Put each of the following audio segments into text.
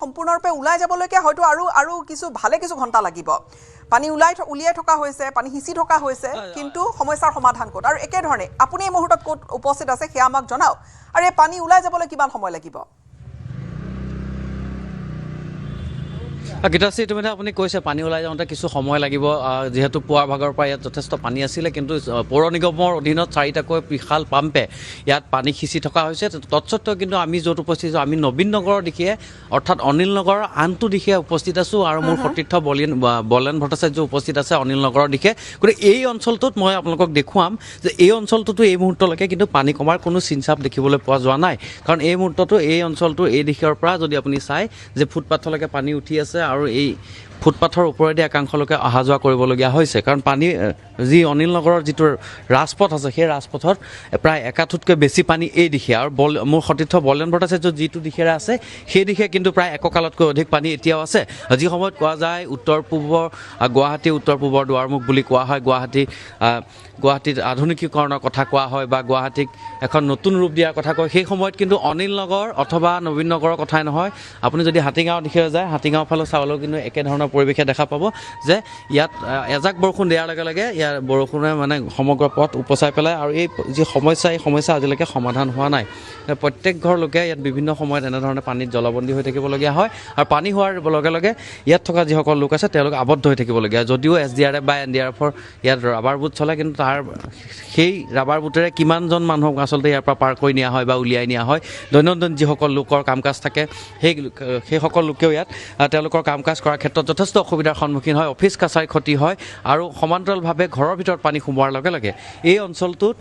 সম্পূৰ্ণৰূপে ওলাই যাবলৈকে হয়তো আৰু কিছু ভালে কিছু ঘণ্টা লাগিব পানী উলিয়াই থকা হৈছে পানী হিচি থকা হৈছে কিন্তু সমস্যাৰ সমাধান ক'ত আৰু একে ধৰণে আপুনি এই মুহূৰ্তত ক'ত উপস্থিত আছে সেয়া আমাক জনাওক আৰু এই পানী ওলাই যাবলৈ কিমান সময় লাগিব গীতাশ্ৰী ইতিমধ্যে আপুনি কৈছে পানী ওলাই যাওঁতে কিছু সময় লাগিব যেহেতু পুৱাৰ ভাগৰ পৰা ইয়াত যথেষ্ট পানী আছিলে কিন্তু পৌৰ নিগমৰ অধীনত 4টাকৈ বিশাল পাম্পে ইয়াত পানী সিঁচি থকা হৈছে তৎসত্ত্বেও কিন্তু আমি য'ত উপস্থিত আছোঁ আমি নবীন নগৰৰ দিশে অৰ্থাৎ অনিল নগৰৰ আনটো দিশে উপস্থিত আছোঁ আৰু মোৰ সতীৰ্থ বলেন ভট্টাচাৰ্য উপস্থিত আছে অনিল নগৰৰ দিশে গতিকে এই অঞ্চলটোত মই আপোনালোকক দেখুৱাম যে এই অঞ্চলটোতো এই মুহূৰ্তলৈকে কিন্তু পানী কমাৰ কোনো চিনচাপ দেখিবলৈ পোৱা যোৱা নাই কাৰণ এই মুহূৰ্ততো এই অঞ্চলটো এই দিশৰ পৰা যদি আপুনি চাই যে ফুটপাথলৈকে পানী উঠি আছে আৰু এই ফুটপাথৰ ওপৰেদি একাংশলৈকে অহা যোৱা কৰিবলগীয়া হৈছে কাৰণ পানী যি অনিল নগৰৰ যিটো ৰাজপথ আছে সেই ৰাজপথত প্ৰায় একাঠুতকৈ বেছি পানী এই দিশে আৰু মোৰ সতীৰ্থ বলেন ভট্টাচাৰ্য যিটো দিশেৰে আছে সেই দিশে কিন্তু প্ৰায় এককালতকৈ অধিক পানী এতিয়াও আছে যি সময়ত কোৱা যায় উত্তৰ পূবৰ গুৱাহাটী উত্তৰ পূবৰ দুৱাৰমুখ বুলি কোৱা হয় গুৱাহাটীত আধুনিকীকৰণৰ কথা কোৱা হয় বা গুৱাহাটীক এখন নতুন ৰূপ দিয়াৰ কথা কয় সেই সময়ত কিন্তু অনিল নগৰ অথবা নবীন নগৰৰ কথাই নহয় আপুনি যদি হাতীগাঁৱৰ দিশে যায় হাতীগাঁও ফালে চাবলৈও কিন্তু একেধৰণৰ পৰিৱেশে দেখা পাব যে ইয়াত এজাক বৰষুণ দিয়াৰ লগে লগে ইয়াৰ বৰষুণে মানে সমগ্ৰ পথ উপচাই পেলাই আৰু এই যি সমস্যা এই সমস্যা আজিলৈকে সমাধান হোৱা নাই প্ৰত্যেক ঘৰ লোকে ইয়াত বিভিন্ন সময়ত এনেধৰণে পানীত জলবন্দী হৈ থাকিবলগীয়া হয় আৰু পানী হোৱাৰ লগে লগে ইয়াত থকা যিসকল লোক আছে তেওঁলোক আবদ্ধ হৈ থাকিবলগীয়া যদিও SDRF বা NDRFৰ ইয়াত ৰাবাৰ বুট চলে কিন্তু তাৰ সেই ৰাবাৰ বুটেৰে কিমানজন মানুহক আচলতে ইয়াৰ পৰা পাৰ কৰি নিয়া হয় বা উলিয়াই নিয়া হয় দৈনন্দিন যিসকল লোকৰ কাম কাজ থাকে সেইসকল লোকেও ইয়াত তেওঁলোকৰ কাম কাজ কৰাৰ ক্ষেত্ৰত যথেষ্ট অসুবিধাৰ সন্মুখীন হয় অফিচ কাছাৰী ক্ষতি হয় আৰু সমান্তৰালভাৱে ঘৰৰ ভিতৰত পানী সোমোৱাৰ লগে লগে এই অঞ্চলটোত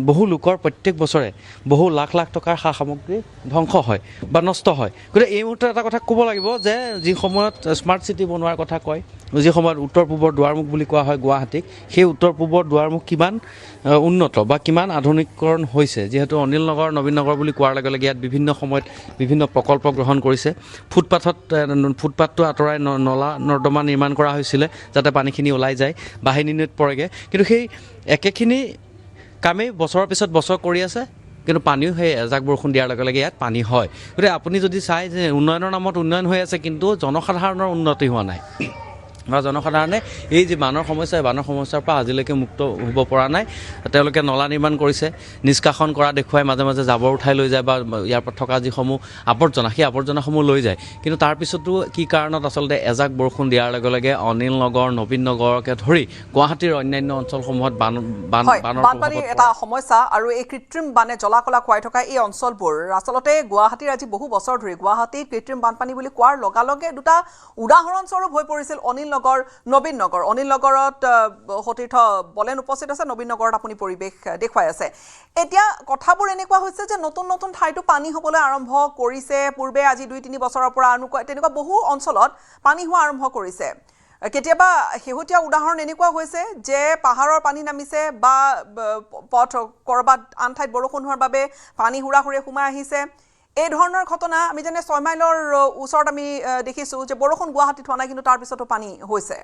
বহু লোকৰ প্ৰত্যেক বছৰে বহু লাখ লাখ টকাৰ সা সামগ্ৰী ধ্বংস হয় বা নষ্ট হয় গতিকে এই মুহূৰ্তত এটা কথা ক'ব লাগিব যে যি সময়ত স্মাৰ্ট চিটি বনোৱাৰ কথা কয় যি সময়ত উত্তৰ পূবৰ দুৱাৰমুখ বুলি কোৱা হয় গুৱাহাটীক সেই উত্তৰ পূবৰ দুৱাৰমুখ কিমান উন্নত বা কিমান আধুনিকীকৰণ হৈছে যিহেতু অনিল নগৰ নবীন নগৰ বুলি কোৱাৰ লগে লগে ইয়াত বিভিন্ন সময়ত বিভিন্ন প্ৰকল্প গ্ৰহণ কৰিছে ফুটপাথটো আঁতৰাই নলা নৰ্দমা নিৰ্মাণ কৰা হৈছিলে যাতে পানীখিনি ওলাই যায় বাহিনীত পৰেগৈ কিন্তু সেই একেখিনি কামেই বছৰৰ পিছত বছৰ কৰি আছে কিন্তু পানীও সেই এজাক বৰষুণ দিয়াৰ লগে লগে ইয়াত পানী হয় গতিকে আপুনি যদি চাই যে উন্নয়নৰ নামত উন্নয়ন হৈ আছে কিন্তু জনসাধাৰণৰ উন্নতি হোৱা নাই বা জনসাধাৰণে এই যি বানৰ সমস্যা এই বানৰ সমস্যাৰ পৰা আজিলৈকে মুক্ত হ'ব পৰা নাই তেওঁলোকে নলা নিৰ্মাণ কৰিছে নিষ্কাশন কৰা দেখুৱাই মাজে মাজে জাবৰ উঠাই লৈ যায় বা ইয়াৰ পৰা থকা যিসমূহ আৱৰ্জনা সেই আৱৰ্জনাসমূহ লৈ যায় কিন্তু তাৰপিছতো কি কাৰণত আচলতে এজাক বৰষুণ দিয়াৰ লগে লগে অনিল নগৰ নবীন নগৰকে ধৰি গুৱাহাটীৰ অন্যান্য অঞ্চলসমূহত বানপানীৰ এটা সমস্যা আৰু এই কৃত্ৰিম বানে জ্বলাকলা খুৱাই থকা এই অঞ্চলবোৰ আচলতে গুৱাহাটীৰ আজি বহু বছৰ ধৰি গুৱাহাটীত কৃত্ৰিম বানপানী বুলি কোৱাৰ লগে দুটা উদাহৰণস্বৰূপ হৈ পৰিছিল অনিল নগৰ নবীন নগৰ অনিল নগৰত সতীৰ্থ বলেন উপস্থিত আছে নবীন নগৰত আপুনি পৰিৱেশ দেখুৱাই আছে এতিয়া কথাবোৰ এনেকুৱা হৈছে যে নতুন নতুন ঠাইতো পানী হ'বলৈ আৰম্ভ কৰিছে পূৰ্বে আজি 2-3 বছৰৰ পৰা তেনেকুৱা বহু অঞ্চলত পানী হোৱা আৰম্ভ কৰিছে কেতিয়াবা শেহতীয়া উদাহৰণ এনেকুৱা হৈছে যে পাহাৰৰ পানী নামিছে বা পথ কৰবাত আন ঠাইত বৰষুণ হোৱাৰ বাবে পানী হুৰাহুৰে সোমাই আহিছে এই ধৰণৰ ঘটনা আমি জানে 6 মাইলৰ ওচৰত আমি দেখিছোঁ যে বৰষুণ গুৱাহাটীত হোৱা নাই কিন্তু তাৰ পিছতো পানী হৈছে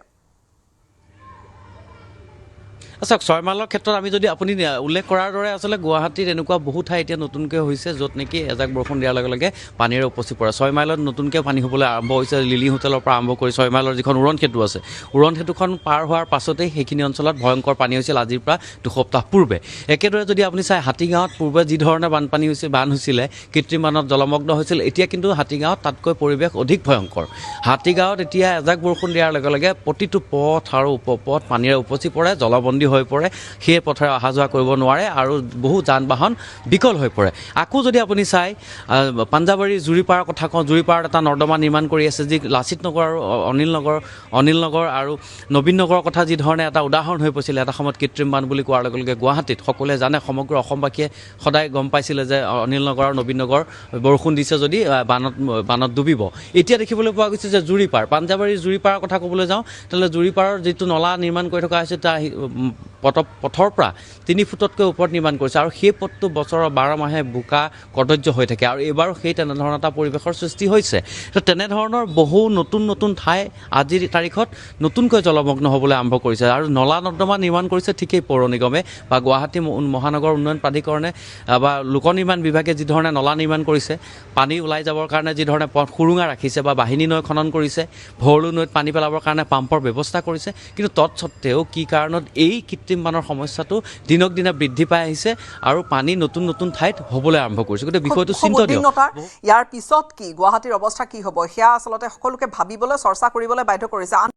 আচ্ছা 6 মাইলৰ ক্ষেত্ৰত আমি যদি আপুনি উল্লেখ কৰাৰ দৰে আচলতে গুৱাহাটীত এনেকুৱা বহু ঠাই এতিয়া নতুনকৈ হৈছে য'ত নেকি এজাক বৰষুণ দিয়াৰ লগে লগে পানীৰে উপচি পৰে 6 মাইলত নতুনকৈ পানী হ'বলৈ আৰম্ভ হৈছে লিলি হোটেলৰ পৰা আৰম্ভ কৰি 6 মাইলৰ যিখন উৰণ সেতু আছে উৰণ সেতুখন পাৰ হোৱাৰ পাছতেই সেইখিনি অঞ্চলত ভয়ংকৰ পানী হৈছিল আজিৰ পৰা 2 সপ্তাহ পূৰ্বে একেদৰে যদি আপুনি চাই হাতীগাঁৱত পূৰ্বে যি ধৰণে বানপানী হৈছিল বান হৈছিলে কৃত্ৰিম বানত জলমগ্ন হৈছিল এতিয়া কিন্তু হাতীগাঁৱত তাতকৈ পৰিৱেশ অধিক ভয়ংকৰ হাতীগাঁৱত এতিয়া এজাক বৰষুণ দিয়াৰ লগে লগে প্ৰতিটো পথ আৰু উপপথ পানীৰে উপচি পৰে জলবন্দী হৈ পৰে সেই পথেৰে অহা যোৱা কৰিব নোৱাৰে আৰু বহু যান বাহন বিকল হৈ পৰে আকৌ যদি আপুনি চাই পাঞ্জাবাৰী জুৰিপাৰৰ কথা কওঁ জুৰিপাৰত এটা নৰ্দমা নিৰ্মাণ কৰি আছে যি লাচিত নগৰ আৰু অনিল নগৰ আৰু নবীন নগৰৰ কথা যি ধৰণে এটা উদাহৰণ হৈ পৰিছিলে এটা সময়ত কৃত্ৰিম বান বুলি কোৱাৰ লগে লগে গুৱাহাটীত সকলোৱে জানে সমগ্ৰ অসমবাসীয়ে সদায় গম পাইছিলে যে অনিল নগৰ আৰু নবীন নগৰ বৰষুণ দিছে যদি বানত ডুবিব এতিয়া দেখিবলৈ পোৱা গৈছে যে জুৰিপাৰ পাঞ্জাবাৰীৰ জুৰিপাৰৰ কথা ক'বলৈ যাওঁ তেতিয়াহ'লে জুৰিপাৰৰ যিটো নলা নিৰ্মাণ কৰি থকা হৈছে তাৰ পথৰ পৰা 3 ফুটতকৈ ওপৰত নিৰ্মাণ কৰিছে আৰু সেই পথটো বছৰৰ 12 মাহে বোকা কদৰ্য হৈ থাকে আৰু এইবাৰো সেই তেনেধৰণৰ এটা পৰিৱেশৰ সৃষ্টি হৈছে তো তেনেধৰণৰ বহু নতুন নতুন ঠাই আজিৰ তাৰিখত নতুনকৈ জলমগ্ন হ'বলৈ আৰম্ভ কৰিছে আৰু নলা নৰ্দমা নিৰ্মাণ কৰিছে ঠিকেই পৌৰ নিগমে বা গুৱাহাটী মহানগৰ উন্নয়ন প্ৰাধিকৰণে বা লোক নিৰ্মাণ বিভাগে যি ধৰণে নলা নিৰ্মাণ কৰিছে পানী ওলাই যাবৰ কাৰণে যি ধৰণে পথ সুৰুঙা ৰাখিছে বা বাহিনী নৈ খনন কৰিছে ভৰলু নৈত পানী পেলাবৰ কাৰণে পাম্পৰ ব্যৱস্থা কৰিছে কিন্তু তৎসত্ত্বেও কি কাৰণত এই কৃত্ৰিম বানৰ সমস্যাটো দিনক দিনে বৃদ্ধি পাই আহিছে আৰু পানী নতুন নতুন ঠাইত হ'বলৈ আৰম্ভ কৰিছে গতিকে বিষয়টো চিন্তনীয় ইয়াৰ পিছত কি গুৱাহাটীৰ অৱস্থা কি হ'ব সেয়া আচলতে সকলোকে ভাবিবলৈ চৰ্চা কৰিবলৈ বাধ্য কৰিছে